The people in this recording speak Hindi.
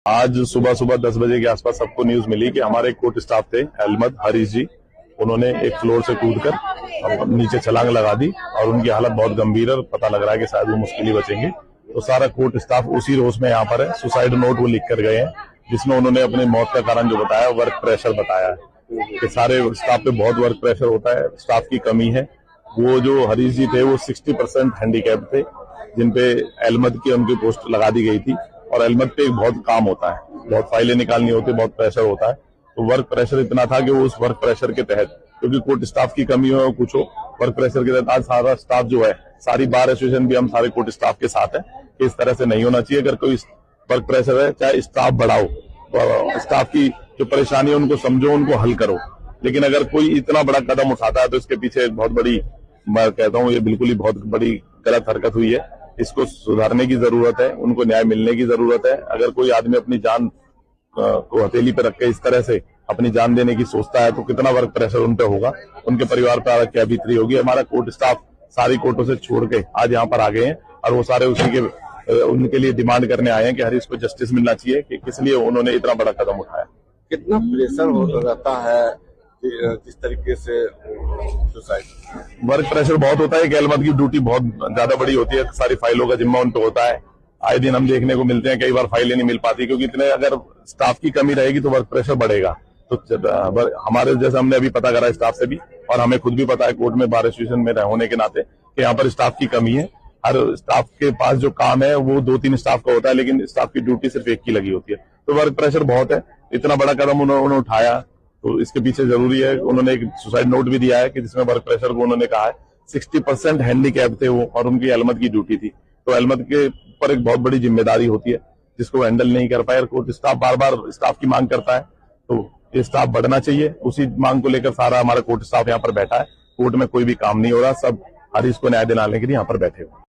आज सुबह सुबह 10 बजे के आसपास सबको न्यूज मिली कि हमारे कोर्ट स्टाफ थे अहमद हरीश जी, उन्होंने एक फ्लोर से कूदकर नीचे छलांग लगा दी और उनकी हालत बहुत गंभीर है और पता लग रहा है कि शायद वो मुश्किल ही बचेंगे। तो सारा कोर्ट स्टाफ उसी रोज में यहाँ पर है। सुसाइड नोट वो लिख कर गए हैं जिसमें उन्होंने अपनी मौत का कारण जो बताया वर्क प्रेशर बताया है कि सारे स्टाफ पे बहुत वर्क प्रेशर होता है, स्टाफ की कमी है। वो जो हरीश जी थे वो 60% हैंडीकैप थे जिनपे अहमद की उनकी पोस्ट लगा दी गई थी और अहमद पे बहुत काम होता है, बहुत फाइलें निकालनी होती है, बहुत प्रेशर होता है। तो वर्क प्रेशर इतना था कि वो उस वर्क प्रेशर के तहत, क्योंकि कोर्ट स्टाफ की कमी हो कुछ हो, वर्क प्रेशर के तहत आज सारा स्टाफ जो है, सारी बार एसोसिएशन भी हम सारे कोर्ट स्टाफ के साथ है कि इस तरह से नहीं होना चाहिए। अगर कोई वर्क प्रेशर है चाहे स्टाफ बढ़ाओ, स्टाफ की जो परेशानी है उनको समझो, उनको हल करो। लेकिन अगर कोई इतना बड़ा कदम उठाता है तो इसके पीछे एक बहुत बड़ी, मैं कहता हूँ ये बिल्कुल ही बहुत बड़ी गलत हरकत हुई है। इसको सुधारने की जरूरत है, उनको न्याय मिलने की जरूरत है। अगर कोई आदमी अपनी जान को हथेली पे रख के इस तरह से अपनी जान देने की सोचता है तो कितना वर्क प्रेशर उन पे होगा, उनके परिवार पर क्या बीतती होगी। हमारा कोर्ट स्टाफ सारी कोर्टों से छोड़ के आज यहाँ पर आ गए हैं और वो सारे उसी के उनके लिए डिमांड करने आए हैं कि हरीश को जस्टिस मिलना चाहिए कि किस लिए उन्होंने इतना बड़ा कदम उठाया। कितना प्रेशर रहता है जिस तरीके से सुसाइड? वर्क प्रेशर बहुत होता है कि अहमद की ड्यूटी बहुत ज्यादा बड़ी होती है, सारी फाइलों का जिम्मा उन पे होता है। आए दिन हम देखने को मिलते हैं, कई बार फाइलें नहीं मिल पाती क्योंकि इतने अगर स्टाफ की कमी रहेगी तो वर्क प्रेशर बढ़ेगा। तो हमारे जैसे हमने अभी पता करा स्टाफ से भी और हमें खुद भी पता है कोर्ट में बार एसोसिएशन में होने के नाते कि यहाँ पर स्टाफ की कमी है। हर स्टाफ के पास जो काम है वो 2-3 स्टाफ का होता है, लेकिन स्टाफ की ड्यूटी सिर्फ एक की लगी होती है। तो वर्क प्रेशर बहुत है। इतना बड़ा कदम उन्होंने उठाया तो इसके पीछे जरूरी है। उन्होंने एक सुसाइड नोट भी दिया है कि जिसमें वर्क प्रेशर को उन्होंने कहा है 60% हैंडीकैप थे वो और उनकी अहमद की ड्यूटी थी। तो अहमद के ऊपर एक बहुत बड़ी जिम्मेदारी होती है जिसको हैंडल नहीं कर पाए। कोर्ट स्टाफ बार बार स्टाफ की मांग करता है तो ये स्टाफ बढ़ना चाहिए। उसी मांग को लेकर सारा हमारा कोर्ट स्टाफ यहाँ पर बैठा है। कोर्ट में कोई भी काम नहीं हो रहा, सब हरीश को न्याय दिलाने के लिए यहाँ पर बैठे हुए।